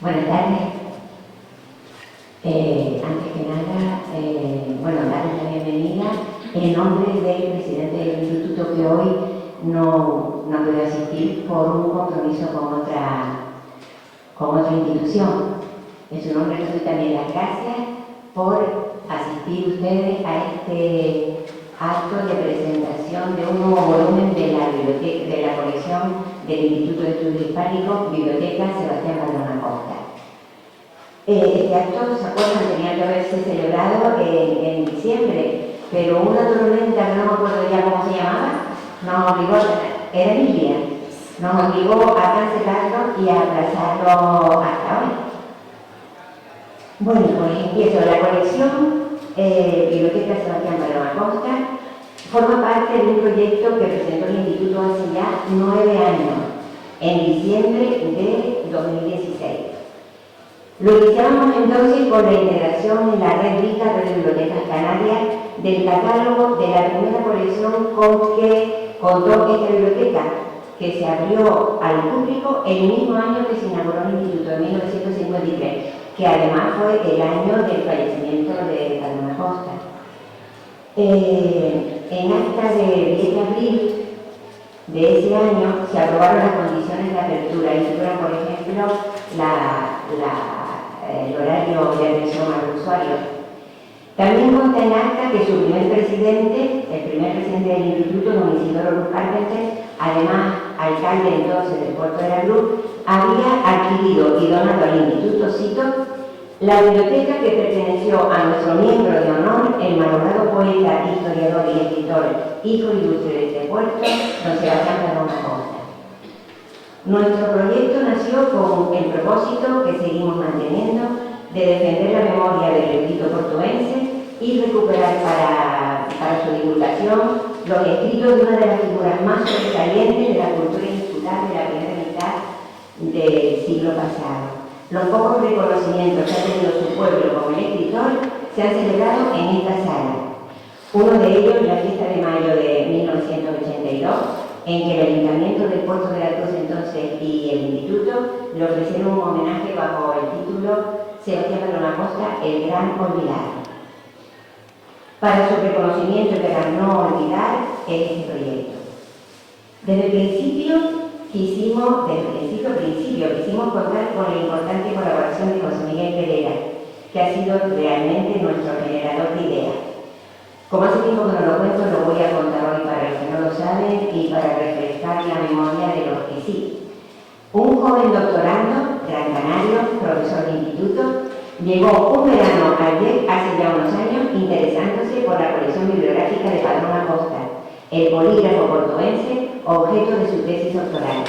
Buenas tardes. Antes que nada, darles la bienvenida en nombre del presidente del instituto que hoy no puede asistir por un compromiso con otra institución. En su nombre les doy también las gracias por asistir ustedes a este acto de presentación de un nuevo volumen de la biblioteca, de la colección del Instituto de Estudios Hispánicos, Biblioteca Sebastián Bardón Acosta. Este acto, ¿se acuerdan? Tenía que haberse celebrado en diciembre, pero una tormenta, no me acuerdo ya cómo se llamaba, nos obligó, era Emilia, nos obligó a cancelarlo y a aplazarlo hasta hoy. Bueno, pues empiezo. La colección Biblioteca Sebastián Bardón Acosta forma parte de un proyecto que presentó el Instituto hace ya 9 años, en diciembre de 2016. Lo iniciamos entonces con la integración en la red rica de bibliotecas canarias del catálogo de la primera colección con que contó esta biblioteca, que se abrió al público el mismo año que se inauguró el Instituto, en 1953, que además fue el año del fallecimiento de Bardón Acosta. En acta de 10 de abril de ese año se aprobaron las condiciones de apertura, y figuran, por ejemplo, el horario de atención a los usuarios. También consta en acta que su primer presidente, el primer presidente del instituto, don Isidoro Luz Carpenter, además alcalde entonces del Puerto de la Cruz, había adquirido y donado al instituto, cito, la biblioteca que perteneció a nuestro miembro de honor, el malogrado poeta, historiador y escritor, hijo ilustre de este puerto, don Sebastián Bardón Acosta. Nuestro proyecto nació con el propósito que seguimos manteniendo de defender la memoria del escrito portuense y recuperar para su divulgación los escritos de una de las figuras más sobresalientes de la cultura insular de la primera mitad del siglo pasado. Los pocos reconocimientos que ha tenido su pueblo como el escritor se han celebrado en esta sala. Uno de ellos, la fiesta de mayo de 1982, en que el Ayuntamiento del Puerto de la Cruz entonces y el Instituto le ofrecieron un homenaje bajo el título Sebastián Bardón Acosta, el gran olvidado. Para su reconocimiento y para no olvidar este proyecto. Desde el principio quisimos contar con la importante colaboración de José Miguel Pereira, que ha sido realmente nuestro generador de ideas. Como hace tiempo que no lo cuento, lo voy a contar hoy para los que no lo saben y para refrescar la memoria de los que sí. Un joven doctorando, gran canario, profesor de instituto, llegó un verano ayer, hace ya unos años, interesándose por la colección bibliográfica de Bardón Acosta, el bolígrafo portuense, objeto de su tesis doctoral.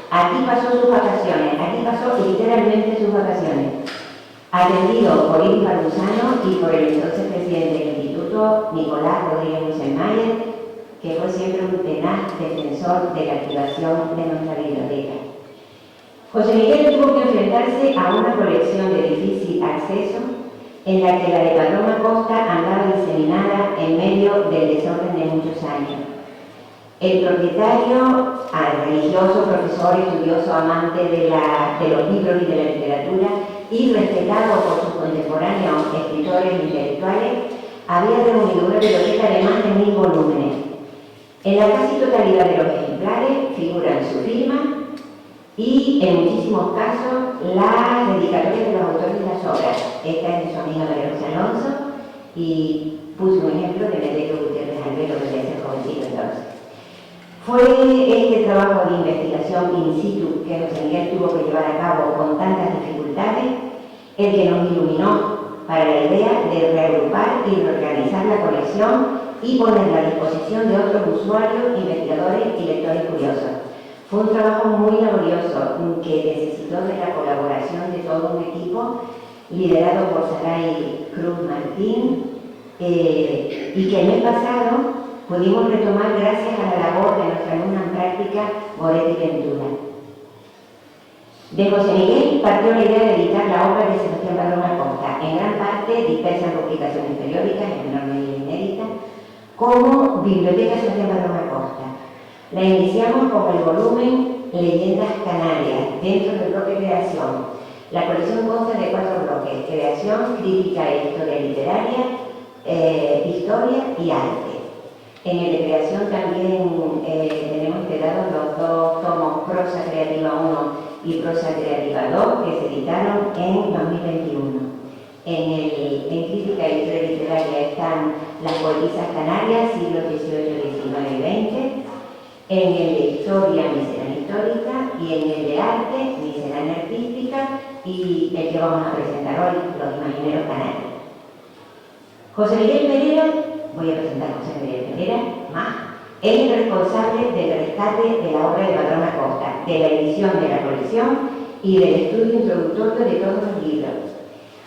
Aquí pasó sus vacaciones, aquí pasó literalmente sus vacaciones. Atendido por Iris Barbusano y por el entonces presidente del instituto, Nicolás Rodríguez Muselmayer, que fue siempre un tenaz defensor de la activación de nuestra biblioteca. José Miguel tuvo que enfrentarse a una colección de difícil acceso en la que la de Bardón Acosta andaba diseminada en medio del desorden de muchos años. El propietario, religioso, profesor, estudioso, amante de los libros y de la literatura y respetado por sus contemporáneos escritores intelectuales, había reunido una biblioteca de más de 1000 volúmenes. En la casi totalidad de los ejemplares figuran su firma y, en muchísimos casos, las dedicatorias de los autores de las obras. Esta es de su amiga María José Alonso y puso un ejemplo de Medelio Gutiérrez Albero, que debe ser jovencito entonces. Fue este trabajo de investigación in situ que José Miguel tuvo que llevar a cabo con tantas dificultades el que nos iluminó para la idea de reagrupar y reorganizar la colección y ponerla a disposición de otros usuarios, investigadores y lectores curiosos. Fue un trabajo muy laborioso que necesitó de la colaboración de todo un equipo liderado por Saray Cruz Martín y que el mes pasado pudimos retomar gracias a la labor de nuestra alumna en práctica, Goretti Ventura. De José Miguel partió la idea de editar la obra de Sebastián Bardón Acosta, en gran parte dispersa en publicaciones periódicas, en menor medida inéditas, como Biblioteca Sebastián Bardón Acosta. La iniciamos con el volumen Leyendas Canarias, dentro del bloque Creación, La colección consta de 4 bloques: creación, crítica e historia literaria, historia y arte. En el de creación también tenemos integrados los 2 tomos Prosa Creativa 1 y Prosa Creativa 2, que se editaron en 2021. En crítica e historia literaria están las poetisas canarias, siglos XVIII, XIX y XX. En el de historia, miscelánea histórica, y en el de arte, miscelánea artística, y el que vamos a presentar hoy, los imagineros canarios. José Miguel Pereira, voy a presentar a José Miguel Pereira, es el responsable del rescate de la obra de Padrón Acosta, de la edición de la colección y del estudio introductorio de todos los libros.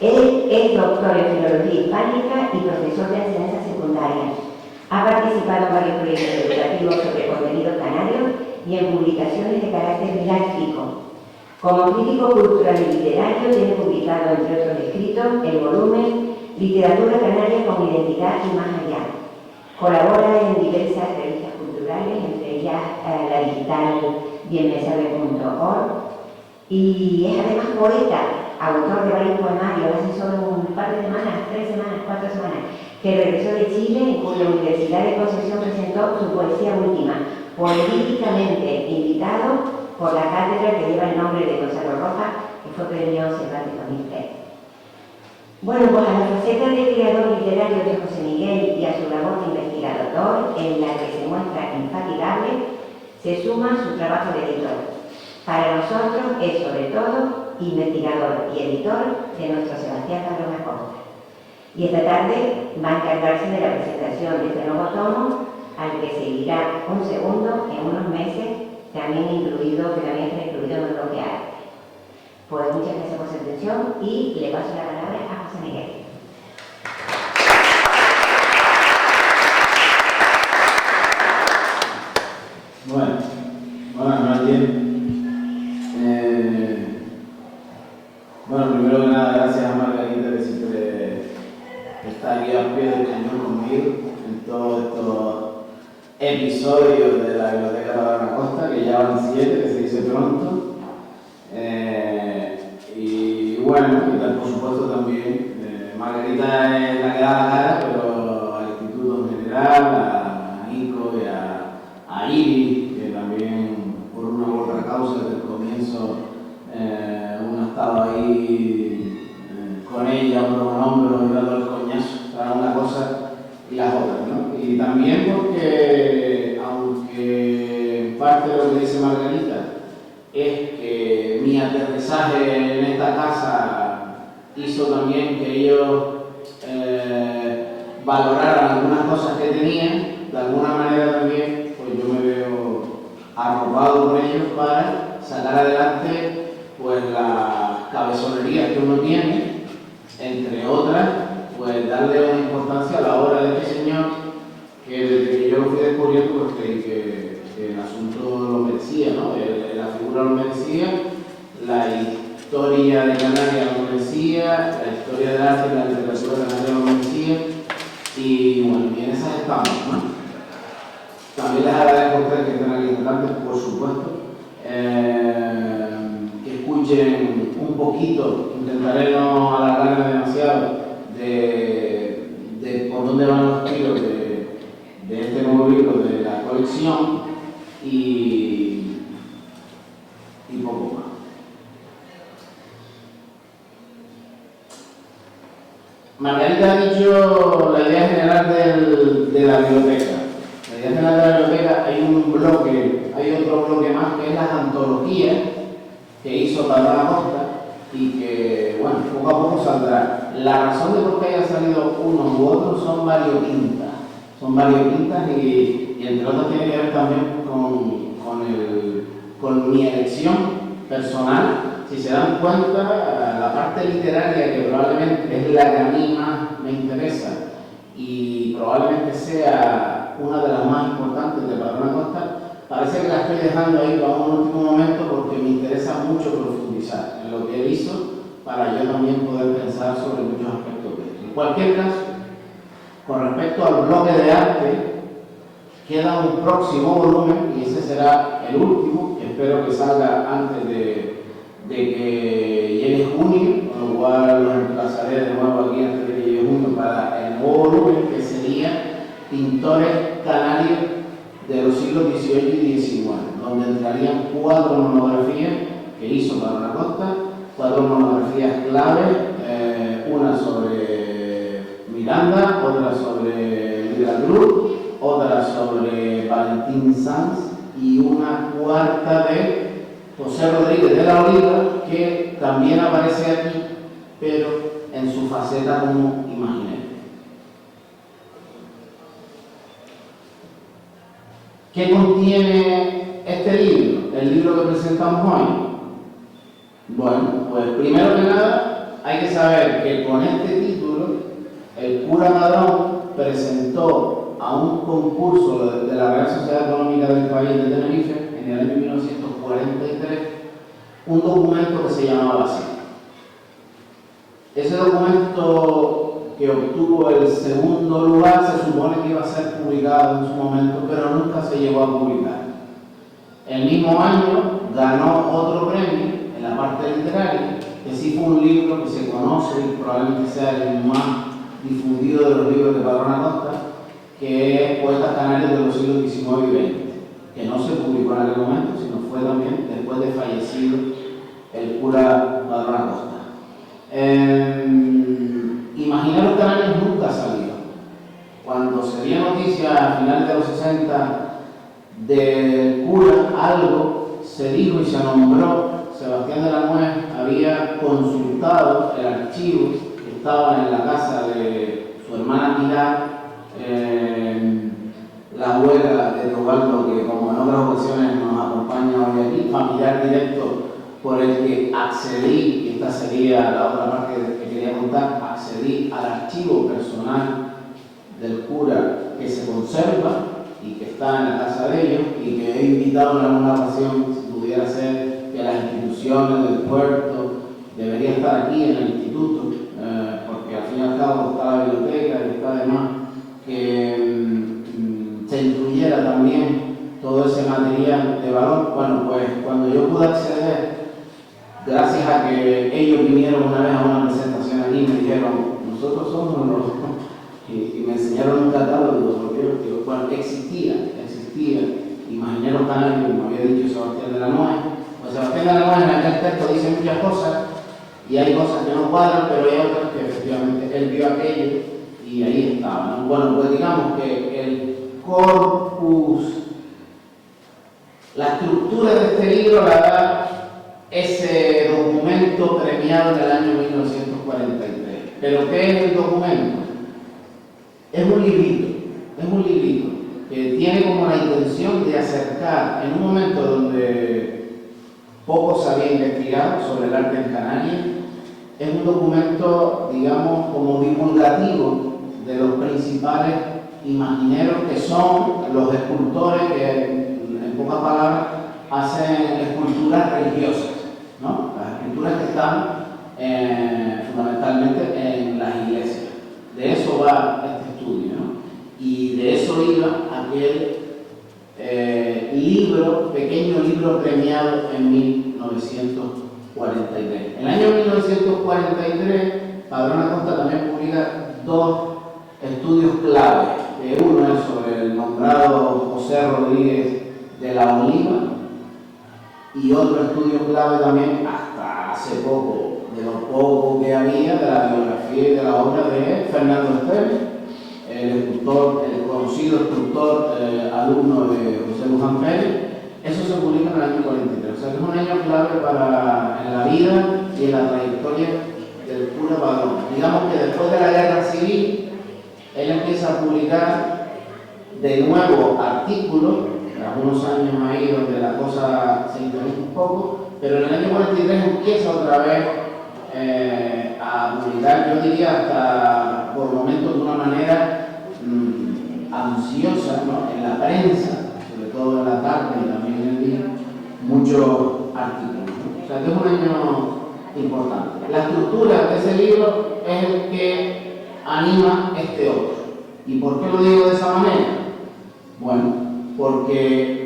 Él es doctor en Filología Hispánica y profesor de enseñanza secundaria. Ha participado en varios proyectos educativos sobre contenidos canarios y en publicaciones de carácter didáctico. Como crítico cultural y literario, tiene publicado, entre otros escritos, el volumen Literatura Canaria con Identidad y Más Allá. Colabora en diversas revistas culturales, entre ellas la digital bienmesabe.org, y es además poeta, autor de varios poemarios. Hace solo un par de semanas, 3 semanas, 4 semanas, que regresó de Chile, en cuya Universidad de Concepción presentó su poesía última, poéticamente invitado por la cátedra que lleva el nombre de Gonzalo Rojas, que fue premio Cervantes 2003. Bueno, pues a la faceta de creador literario de José Miguel y a su labor de investigador, en la que se muestra infatigable, se suma su trabajo de editor. Para nosotros es, sobre todo, investigador y editor de nuestro Sebastián Padrón Acosta. Y esta tarde va a encargarse de la presentación de este nuevo tomo, al que seguirá un segundo en unos meses, que también está incluido en el bloque arte. Pues muchas gracias por su atención y le paso la palabra a José Miguel. Buenas noches. Primero que nada, gracias a Margarita, que siempre está aquí al pie del cañón conmigo en todos estos episodios de la Biblioteca Padrón Acosta, que ya van 7, que se dice pronto. Y por supuesto también, Margarita es la que da la cara, pero al Instituto en general, a Nico y a Iris, que también por una u otra causa desde el comienzo uno ha estado ahí con ella, hombro con hombro, y dando el coñazo para una cosa y las otras, ¿no? Y también porque, aunque parte de lo que dice Margarita es que mi aterrizaje en esta casa hizo también que ellos valoraran algunas cosas que tenían, de alguna manera también, pues yo me veo arropado por ellos para sacar adelante pues las cabezonerías que uno tiene, entre otras, pues darle una importancia a la obra de este señor, que desde que yo lo fui descubriendo, pues creí que el asunto lo merecía, ¿no? La figura lo merecía, la historia de Canarias lo merecía, la historia del arte y la literatura de Canarias lo merecía, y bueno, y en esas estamos, ¿no? También les agradezco a ustedes que estén aquí delante, por supuesto, que escuchen un poquito, intentaré no alargarme demasiado, de por dónde van los tiros de este nuevo libro de la colección y poco más. Margarita ha dicho la idea general de la biblioteca. La idea general de la biblioteca, hay otro bloque más, que es las antologías que hizo Padrón Acosta y que, bueno, poco a poco saldrá. La razón de por qué haya salido unos u otros son variopintas. Y entre otras tiene que ver también con mi elección personal. Si se dan cuenta, la parte literaria, que probablemente es la que a mí más me interesa y probablemente sea una de las más importantes de Padrón Acosta, parece que la estoy dejando ahí para un último momento porque me interesa mucho profundizar en lo que él hizo para yo también poder pensar sobre muchos aspectos de esto. En cualquier caso, con respecto al bloque de arte, queda un próximo volumen y ese será el último, que espero que salga antes de de que llegue junio, con lo cual los emplazaré de nuevo aquí antes de que llegue junio para el nuevo volumen, que sería Pintores Canarios de los siglos XVIII y XIX, donde entrarían 4 monografías que hizo Padrón Acosta, 4 monografías claves, una sobre Miranda, otra sobre Luis de la Cruz, otra sobre Valentín Sanz y una cuarta de José Rodríguez de la Oliva, que también aparece aquí, pero en su faceta como imaginero. ¿Qué contiene este libro? El libro que presentamos hoy. Bueno, pues primero que nada hay que saber que con este título el cura Padrón presentó a un concurso de la Real Sociedad Económica del País de Tenerife en el año 1943 un documento que se llamaba así. Ese documento, que obtuvo el segundo lugar, se supone que iba a ser publicado en su momento, pero nunca se llegó a publicar. El mismo año ganó otro premio en la parte literaria, que sí fue un libro que se conoce y probablemente sea el más difundido de los libros de Padrón Acosta, que es Poetas Canarios de los siglos XIX y XX, que no se publicó en aquel momento, sino fue también después de fallecido el cura Padrón Acosta. Imagineros Canarios nunca salió. Cuando se dio noticia a finales de los 60 del cura, algo se dijo y se nombró. Sebastián de la Nuez había consultado el archivo que estaba en la casa de su hermana Pilar, la abuela de Robaldo, que como en otras ocasiones nos acompaña hoy aquí, familiar directo por el que accedí, y esta sería la otra parte que quería contar, accedí al archivo personal del cura que se conserva y que está en la casa de ellos, y que he invitado en alguna ocasión, si pudiera ser, que las instituciones del puerto deberían estar aquí en el instituto, porque al fin y al cabo está la biblioteca y está además que se incluyera también todo ese material de valor. Bueno, pues cuando yo pude acceder, gracias a que ellos vinieron una vez a una presentación aquí y me dijeron, nosotros somos los... Y me enseñaron un catálogo, porque digo, bueno, existía Imagineros Canarios, como había dicho Sebastián de la Nuez. Pues Sebastián de la Nuez en aquel texto dice muchas cosas, y hay cosas que no cuadran, pero hay otras que efectivamente él vio aquello y ahí estaba, ¿no? Bueno, pues digamos que el corpus, la estructura de este libro la da ese documento premiado en el año 1943. ¿Pero qué es el documento? Es un librito que tiene como la intención de acercar, en un momento donde poco se había investigado sobre el arte en Canarias, es un documento, digamos, como divulgativo de los principales imagineros, que son los escultores que, en pocas palabras, hacen esculturas religiosas, ¿no? Las esculturas que están fundamentalmente en las iglesias. De eso va este estudio, ¿no? Y de eso iba aquel pequeño libro premiado en 1943. En el año 1943, Padrón Acosta también publica 2 estudios clave. Uno es sobre el nombrado José Rodríguez de la Oliva, y otro estudio clave también, hasta hace poco, de lo poco que había, de la biografía y de la obra de Fernando Esteves, el conocido escultor, alumno de José Luján Pérez. Eso se publica en el año 43, o sea que es un año clave en la vida y en la trayectoria del cura Padrón. Digamos que después de la guerra civil, él empieza a publicar de nuevo artículos, algunos años ahí donde la cosa se interrumpe un poco, pero en el año 43 empieza otra vez a publicar, yo diría hasta por momentos de una manera ansiosa, ¿no? En la prensa, sobre todo en la tarde y también en el día, muchos artículos, ¿no? O sea que es un año importante. La estructura de ese libro es el que anima este otro. ¿Y por qué lo digo de esa manera? Bueno, porque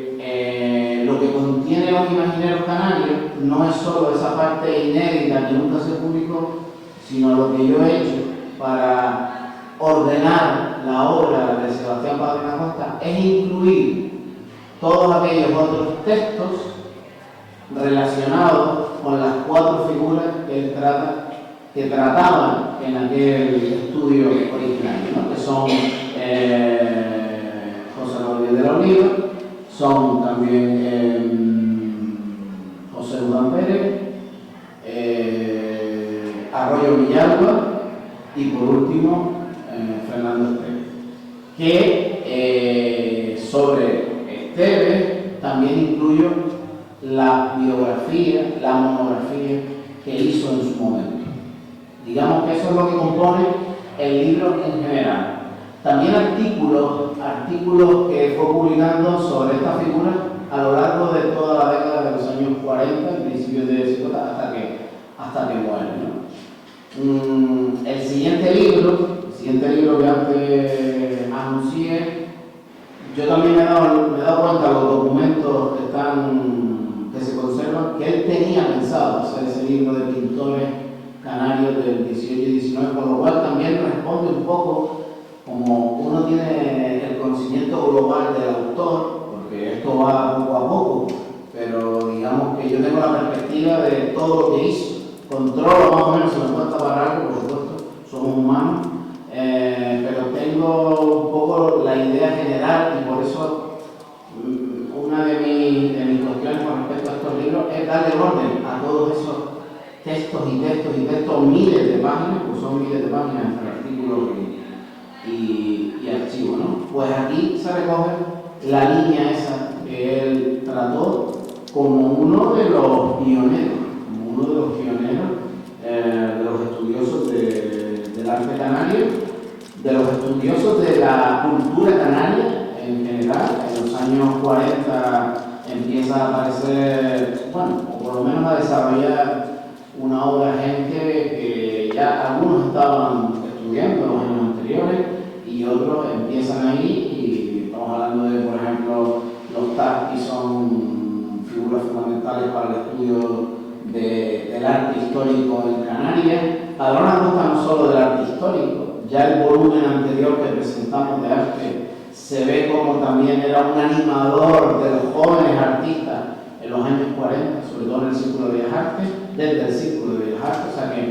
lo que contiene los Imagineros Canarios no es solo esa parte inédita que nunca se publicó, sino lo que yo he hecho para ordenar la obra de Sebastián Padrón Acosta es incluir todos aquellos otros textos relacionados con las 4 figuras que él trataban en aquel estudio originario, ¿no? Que son José Rodríguez de la Oliva, son también José Udán Pérez, Arroyo Villalba y por último Fernando Esteves, que sobre Esteves también incluyo la biografía, la monografía que hizo en su momento. Digamos que eso es lo que compone el libro en general. También artículos que fue publicando sobre esta figura a lo largo de toda la década de los años 40, principios de 50, hasta que muere, ¿no? El siguiente libro que antes anuncié, yo también me he dado cuenta de los documentos que se conservan, que él tenía pensado hacer ese libro de pintores canarios del 18 y 19, con lo cual también responde un poco, como uno tiene el conocimiento global del autor, porque esto va poco a poco, pero digamos que yo tengo la perspectiva de todo lo que hizo, controlo más o menos, si me cuesta para algo, por supuesto, somos humanos, pero tengo un poco la idea general y por eso una de mis cuestiones con respecto a estos libros es darle orden a todos esos textos, miles de páginas, pues son miles de páginas entre artículos y archivos, ¿no? Pues aquí se recoge la línea esa que él trató como uno de los pioneros, de los estudiosos del arte canario, de los estudiosos de la cultura canaria en general. En los años 40 empieza a aparecer, bueno, o por lo menos a desarrollar una obra de gente que ya algunos estaban estudiando en los años anteriores y otros empiezan ahí, y estamos hablando de, por ejemplo, los Tarqui son figuras fundamentales para el estudio del arte histórico en Canarias. Padrón Acosta no solo del arte histórico, ya el volumen anterior que presentamos de arte se ve como también era un animador de los jóvenes artistas en los años 40, sobre todo en el Círculo de Bellas Artes, desde el Círculo de Bellas Artes, o sea que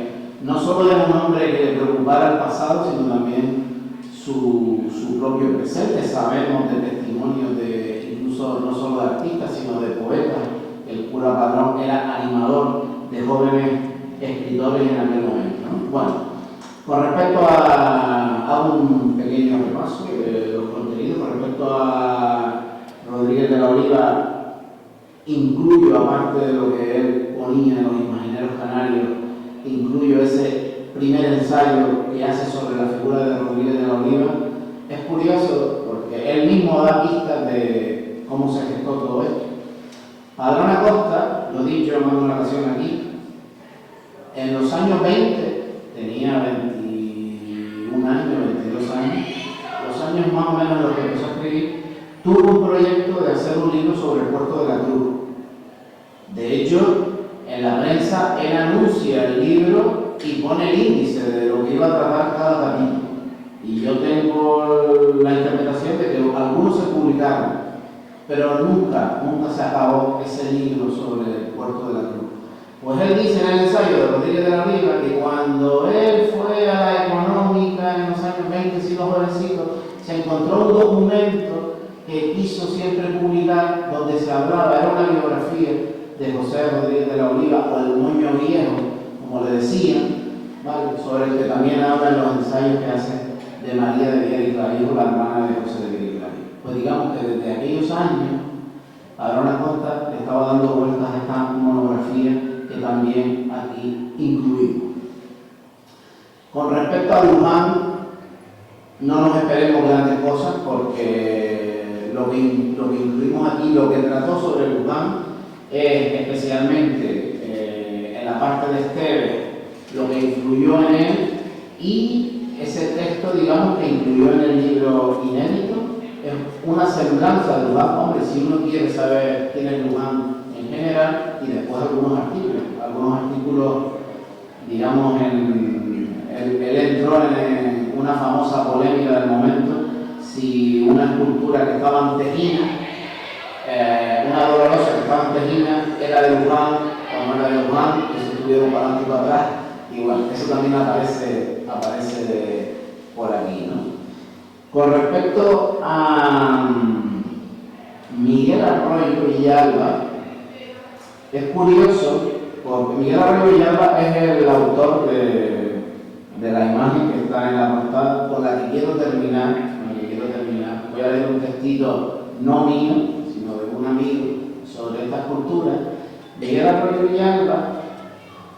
no solo era un hombre que le preocupara el pasado, sino también su propio presente. Sabemos de testimonios de, incluso no solo de artistas, sino de poetas. El cura Padrón era animador de jóvenes escritores en aquel momento, ¿no? Bueno, con respecto a un pequeño repaso de los contenidos, con respecto a Rodríguez de la Oliva, incluyo, aparte de lo que él ponía en los imaginarios canarios, incluyo ese primer ensayo que hace sobre la figura de Rodríguez de la Oliva. Es curioso porque él mismo da pistas de cómo se gestó todo esto. Padrón Acosta, lo he dicho en más de una ocasión aquí, en los años 20, tenía 21 años, 22 años, los años más o menos en los que empezó a escribir, tuvo un proyecto de hacer un libro sobre el puerto de la Cruz. De hecho, en la prensa él anuncia el libro y pone el índice de lo que iba a tratar cada capítulo. Y yo tengo la interpretación de que algunos se publicaron, pero nunca se acabó ese libro sobre el puerto de la Cruz. Pues él dice en el ensayo de Rodríguez de la Oliva que cuando él fue a la Económica en los años 20, siendo jovencito, se encontró un documento que quiso siempre publicar, donde se hablaba, era una biografía de José Rodríguez de la Oliva, o el Moño Viejo, como le decían, ¿vale? Sobre el que también hablan los ensayos que hace de María de Viera y Clavijo, la hermana de José de Viera y Clavijo. Pues digamos que desde aquellos años, Padrón Acosta le estaba dando vueltas a esta monografía que también aquí incluimos. Con respecto a Luján, no nos esperemos grandes cosas, porque lo que incluimos aquí, lo que trató sobre Luján, es especialmente en la parte de Esteves, lo que influyó en él, y ese texto, digamos, que incluyó en el libro inédito, es una semblanza de Luján. Hombre, si uno quiere saber quién es Luján en general y después algunos artículos, digamos, él entró en una famosa polémica del momento, si una escultura que estaba en Tejina, una dolorosa que estaba en Tejina, era de Luján o no era de Luján, que se estuvieron para adelante y para atrás, y bueno, eso también aparece por aquí, ¿no? Con respecto a Miguel Arroyo Villalba, es curioso, porque Miguel Arroyo Villalba es el autor de la imagen que está en la portada, con la que quiero terminar. Voy a leer un textito no mío, sino de un amigo sobre esta escultura. Miguel Arroyo Villalba,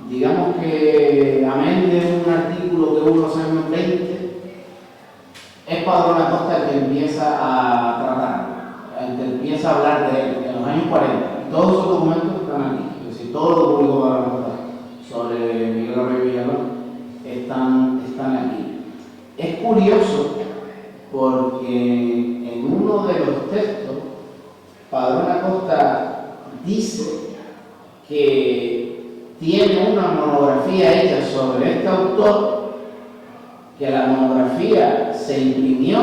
digamos que amén de un artículo que hubo en los años 20, es Padrón Acosta el que empieza a tratarlo, el que empieza a hablar de él en los años 40. Todos esos documentos están aquí, es decir, todo lo que publicó Padrón Acosta sobre Miguel Arroyo Villalba están aquí. Es curioso porque en uno de los textos, Padrón Acosta dice que tiene una monografía hecha sobre este autor, que la monografía se imprimió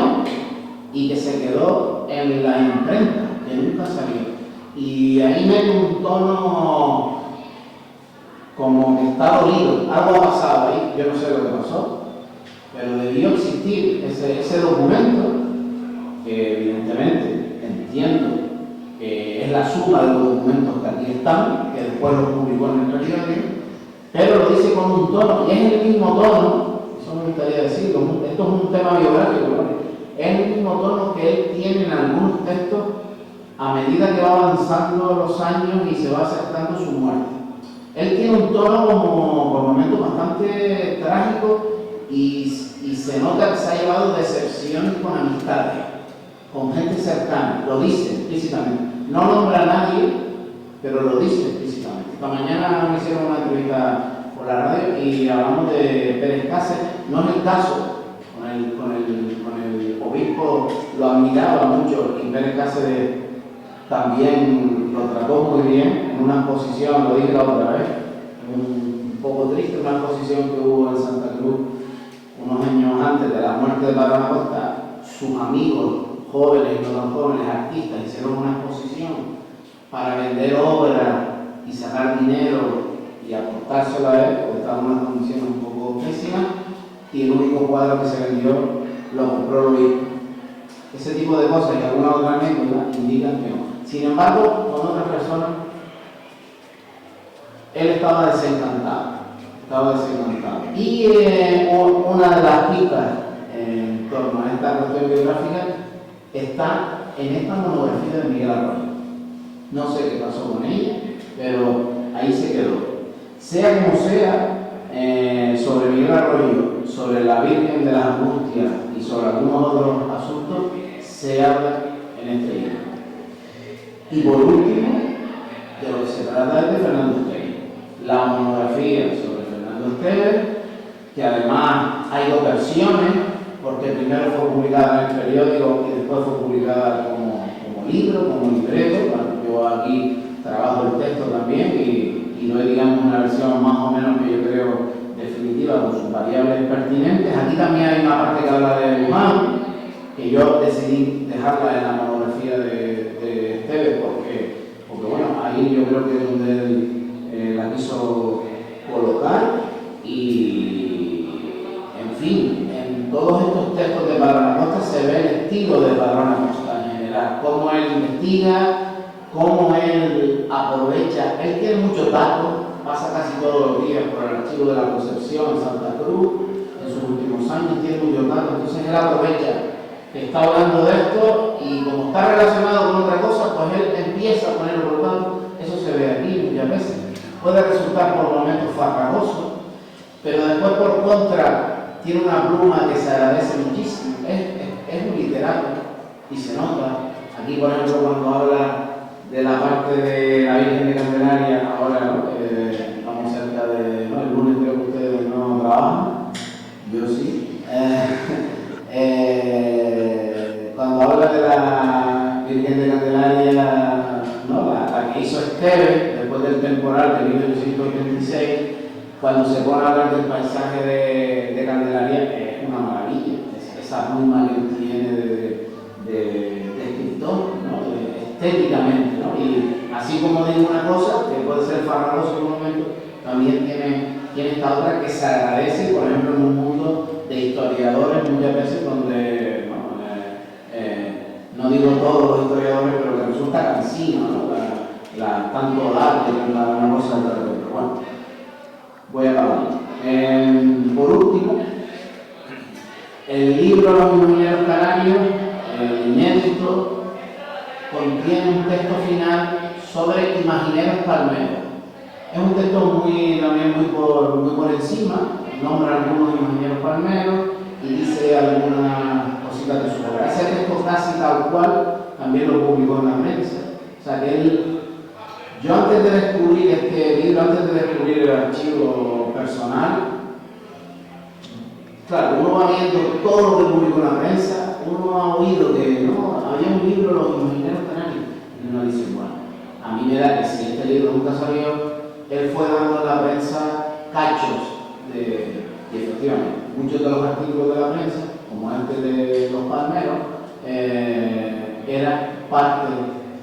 y que se quedó en la imprenta, que nunca salió. Y ahí mete un tono como que está dolido, algo ha pasado ahí, yo no sé lo que pasó, pero debió existir ese documento, que evidentemente entiendo que es la suma de los documentos que aquí están, que después los publicó en el periódico, pero lo dice con un tono, y es el mismo tono. Eso me gustaría decirlo, esto es un tema biográfico, ¿no? Es el mismo tono que él tiene en algunos textos a medida que va avanzando los años y se va acercando su muerte. Él tiene un tono como por momentos bastante trágico y se nota que se ha llevado decepciones con amistades, con gente cercana, lo dice explícitamente. No nombra a nadie, pero lo dice explícitamente. Esta mañana me hicieron una entrevista por la radio y hablamos de Pérez Cáceres. No es el caso, con el obispo lo admiraba mucho y Pérez Cáceres también lo trató muy bien en una exposición, lo dije la otra vez, un poco triste, una exposición que hubo en Santa Cruz unos años antes de la muerte de Padrón Acosta. Sus amigos, jóvenes y no tan jóvenes, artistas, hicieron una exposición para vender obras y sacar dinero y aportárselo a él, porque estaba en unas condiciones un poco pésimas, y el único cuadro que se vendió lo compró el obispo. Ese tipo de cosas y alguna otra anécdota indican que no. Sin embargo, con otras personas, él estaba desencantado. Y una de las pistas en torno a esta cuestión biográfica está en esta monografía de Miguel Arroyo. No sé qué pasó con ella, pero ahí se quedó. Sea como sea, sobre Miguel Arroyo, sobre la Virgen de las Angustias y sobre algunos otros asuntos, se habla en este libro. Y por último, de lo que se trata es de Fernando Esteves. La monografía sobre Fernando Esteves, que además hay dos versiones, porque primero fue publicada en el periódico y después fue publicada como libro, como libreto. Bueno, yo aquí trabajo el texto también y no hay, digamos, una versión más o menos que yo creo definitiva con sus variables pertinentes. Aquí también hay una parte que habla de Luján, que yo decidí dejarla en la monografía de Esteves porque bueno, ahí yo creo que es donde él la quiso colocar y, en fin, en todos estos textos de Padrón Acosta se ve el estilo de Padrón Acosta en general, cómo él investiga, cómo él aprovecha. Él tiene muchos datos, pasa casi todos los días por el archivo de la Concepción en Santa Cruz, en sus últimos años tiene muchos datos, entonces él aprovecha que está hablando de esto y como está relacionado con otra cosa, pues él empieza a ponerlo por tanto. Eso se ve aquí muchas veces. Puede resultar por momentos farragoso, pero después por contra tiene una pluma que se agradece muchísimo. Es un literato y se nota. Aquí, por ejemplo, cuando habla de la parte de la Virgen de Candelaria, ahora estamos cerca de, ¿no? El lunes creo que ustedes no trabajan, yo sí. Cuando habla de la Virgen de Candelaria, ¿no? la la hizo Esteves después del temporal de 1886, cuando se pone a hablar del paisaje de Candelaria, es una maravilla. Esa pluma que tiene de escritor, ¿no? Estéticamente, ¿no? Y así como digo una cosa, que puede ser farragoso en un momento, también tiene esta otra que se agradece, por ejemplo, en un mundo de historiadores muchas veces donde, no digo todos los historiadores, pero que resulta cansino, ¿no? Tanto dar de una cosa de otra, pero bueno, voy a acabar. Por último, el libro Los Imagineros Canarios, el inédito, contiene un texto final sobre imagineros palmeros. Es un texto también muy por encima, nombra algunos imagineros palmeros y dice algunas cositas de su obra. Ese texto casi tal cual también lo publicó en la prensa. O sea que yo antes de descubrir este libro, antes de descubrir el archivo personal, claro, uno va viendo todo lo que publicó en la prensa, uno ha oído que no, había un libro, Los Imagineros Canarios, y uno dice, bueno, a mí me da que si este libro nunca salió, él fue dando en la prensa cachos y efectivamente, muchos de los artículos de la prensa, como este de los palmeros, eran parte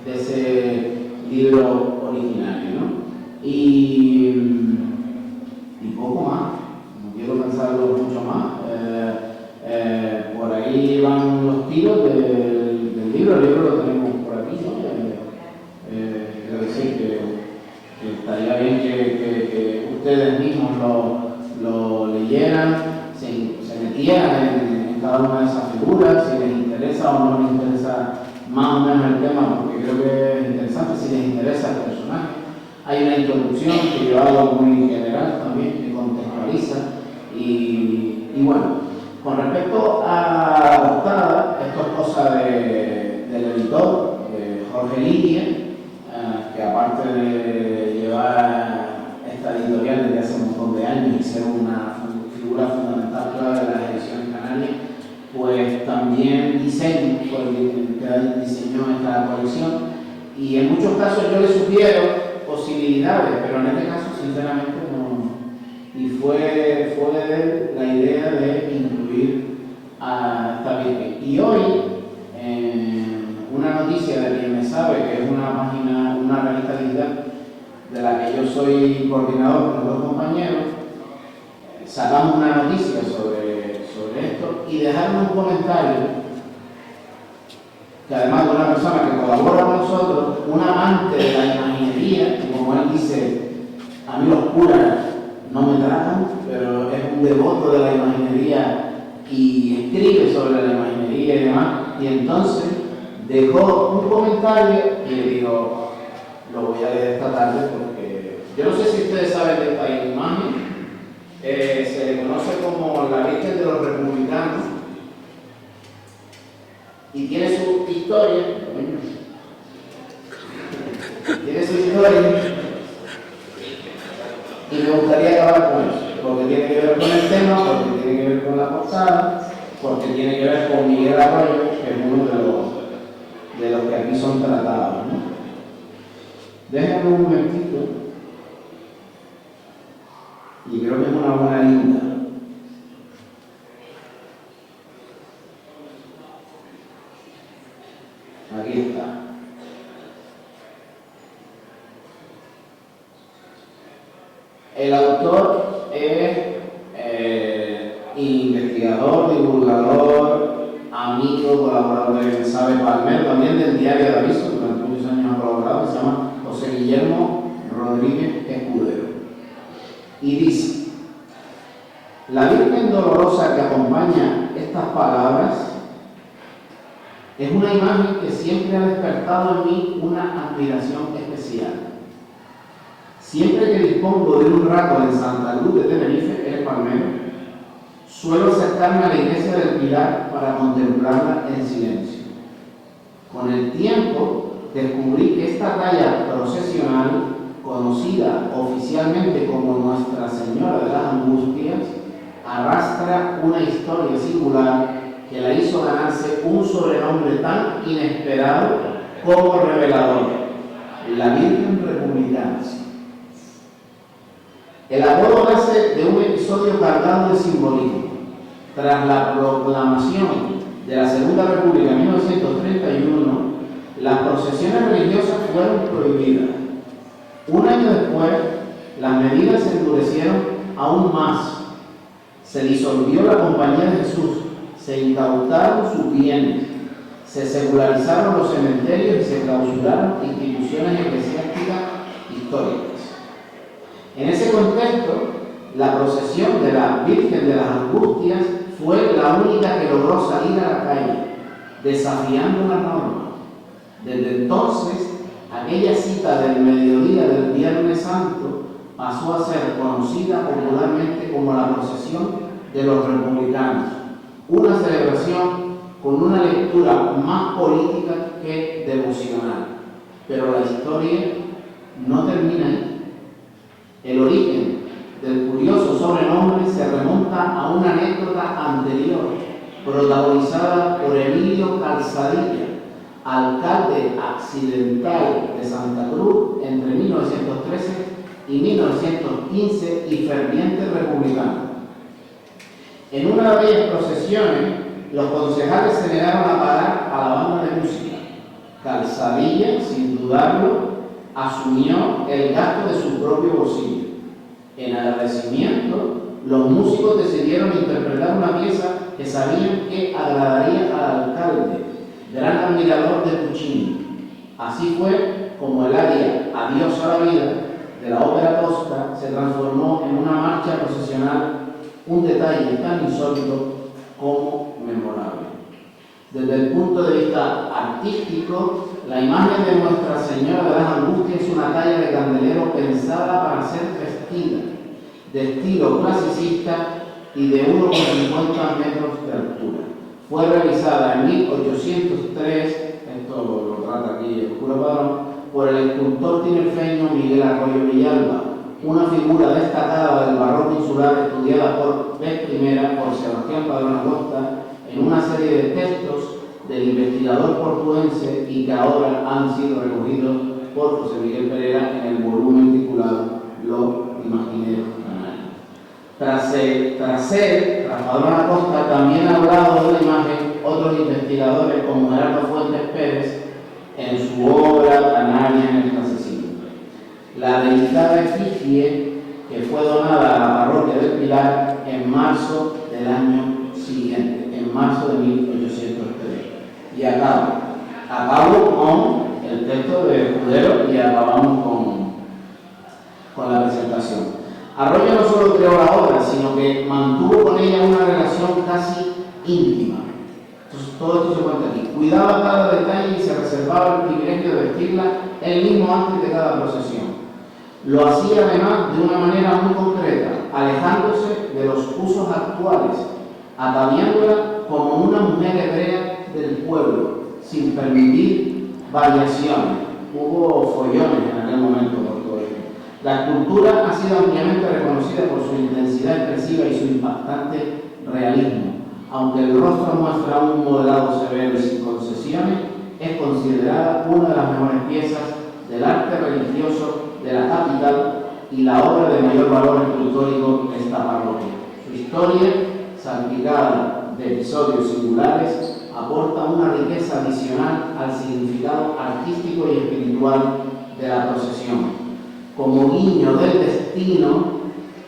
de ese libro originario, ¿no? Y poco más, no quiero pensarlo mucho más. Por ahí van los tiros del libro, el libro lo tenemos por aquí, ¿no? Quiero decir que estaría bien que ustedes mismos lo leyeran, se metieran en cada una de esas figuras, si les interesa o no les interesa más o menos el tema, porque creo que es interesante si les interesa el personaje. Hay una introducción que yo hago muy general también, que contextualiza, y bueno, con respecto a la portada, esto es cosa del editor, Jorge Lidia, que aparte de llevar esta editorial desde hace un montón de años y ser una figura fundamental clave de las ediciones canarias, pues también diseñó esta colección, y en muchos casos yo le sugiero posibilidades, pero en este caso sinceramente no. Y fue la idea de incluir a esta Virgen. Y hoy, una noticia de quien me sabe, que es una página, una revista digital de la que yo soy coordinador con dos compañeros, sacamos una noticia sobre esto y dejaron un comentario que además de una persona que colabora con nosotros, un amante de la imaginería, que como él dice, a mí los curas no me tratan, pero es un devoto de la imaginería y escribe sobre la imaginería y demás, y entonces dejó un comentario y le digo, lo voy a leer esta tarde porque yo no sé si ustedes saben de esta imagen, se le conoce como la Virgen de los Republicanos y tiene su historia, y me gustaría acabar con eso, porque tiene que ver con el tema, porque tiene que ver con la portada, porque tiene que ver con Miguel Arroyo, que es uno de los que aquí son tratados, ¿no? Déjenme un momentito, y creo que es una buena linda. Aquí está. El autor es investigador, divulgador, amigo, colaborador de Sabe Palmer, también del Diario de Aviso, durante muchos años ha colaborado, se llama José Guillermo Rodríguez Escudero. Y dice, la Virgen Dolorosa que acompaña estas palabras es una imagen que siempre ha despertado en mí una admiración especial. Siempre que dispongo de un rato en Santa Cruz de Tenerife, el Palmero, suelo acercarme a la iglesia del Pilar para contemplarla en silencio. Con el tiempo descubrí que esta talla procesional, conocida oficialmente como Nuestra Señora de las Angustias, arrastra una historia singular que la hizo ganarse un sobrenombre tan inesperado como revelador. la Virgen Republicana. El apodo nace de un episodio cargado de simbolismo. Tras la proclamación de la Segunda República en 1931, las procesiones religiosas fueron prohibidas. Un año después, las medidas se endurecieron aún más. Se disolvió la Compañía de Jesús, se incautaron sus bienes, se secularizaron los cementerios y se clausuraron instituciones eclesiásticas históricas. En ese contexto, la procesión de la Virgen de las Angustias fue la única que logró salir a la calle, desafiando la norma. Desde entonces, aquella cita del mediodía del Viernes Santo pasó a ser conocida popularmente como la procesión de los republicanos, una celebración con una lectura más política que devocional. Pero la historia no termina ahí. El origen del curioso sobrenombre se remonta a una anécdota anterior, protagonizada por Emilio Calzadilla, alcalde accidental de Santa Cruz entre 1913 y 1915 y ferviente republicano. En una de aquellas procesiones, los concejales se negaron a pagar a la banda de música. Calzadilla, sin dudarlo, asumió el gasto de su propio bolsillo. En agradecimiento, los músicos decidieron interpretar una pieza que sabían que agradaría al alcalde, gran admirador de Puccini. Así fue como el aria Adiós a la vida de la ópera Tosca se transformó en una marcha procesional, un detalle tan insólito como memorable. Desde el punto de vista artístico, la imagen de Nuestra Señora de las Angustias es una talla de candelero pensada para ser festiva, de estilo clasicista y de 1,50 metros de altura. Fue realizada en 1803, esto lo trata aquí el cura Padrón, por el escultor tinerfeño Miguel Arroyo Villalba, una figura destacada del barroco insular estudiada por vez primera por Sebastián Padrón Acosta en una serie de textos del investigador portuense y que ahora han sido recogidos por José Miguel Pereira en el volumen titulado Los Imagineros Canarios. Tras Padrón Acosta, también ha hablado de la imagen otros investigadores como Gerardo Fuentes Pérez en su obra Canaria en el Clasicismo. La delicada efigie que fue donada a la parroquia del Pilar en marzo del año siguiente, en marzo de 1803. Y acabo con el texto de Escudero y acabamos con la presentación. Arroyo no solo creó la obra, sino que mantuvo con ella una relación casi íntima. Entonces, todo esto se cuenta aquí. Cuidaba cada detalle y se reservaba el privilegio de vestirla él mismo antes de cada procesión. Lo hacía además de una manera muy concreta, alejándose de los usos actuales, ataviándola como una mujer hebrea del pueblo, sin permitir variaciones. Hubo follones en aquel momento por todo ello. La escultura ha sido ampliamente reconocida por su intensidad expresiva y su impactante realismo. Aunque el rostro muestra un modelado severo y sin concesiones, es considerada una de las mejores piezas del arte religioso de la capital y la obra de mayor valor escultórico de esta parroquia. Su historia, salpicada de episodios singulares, aporta una riqueza adicional al significado artístico y espiritual de la procesión. Como guiño del destino,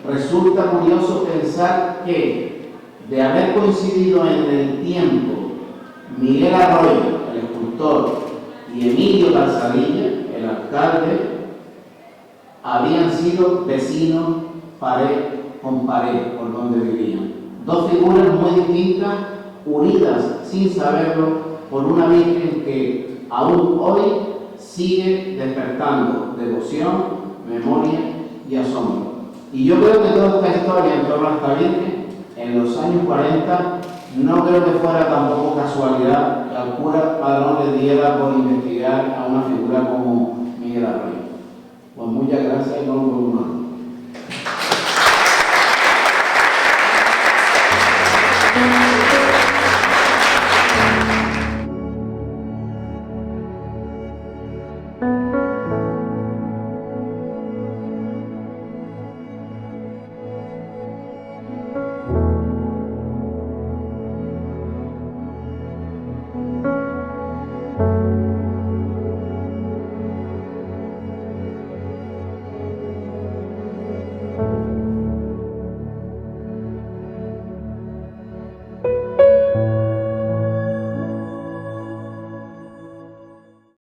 resulta curioso pensar que, de haber coincidido en el tiempo Miguel Arroyo, el escultor, y Emilio Calzadilla, el alcalde, habían sido vecinos pared con pared por donde vivían. Dos figuras muy distintas, unidas sin saberlo por una Virgen que aún hoy sigue despertando devoción, memoria y asombro. Y yo creo que toda esta historia en torno a esta Virgen, en los años 40, no creo que fuera tampoco casualidad que al cura Padrón le diera por investigar a una figura como Miguel Arroyo. Pues muchas gracias y vamos con una.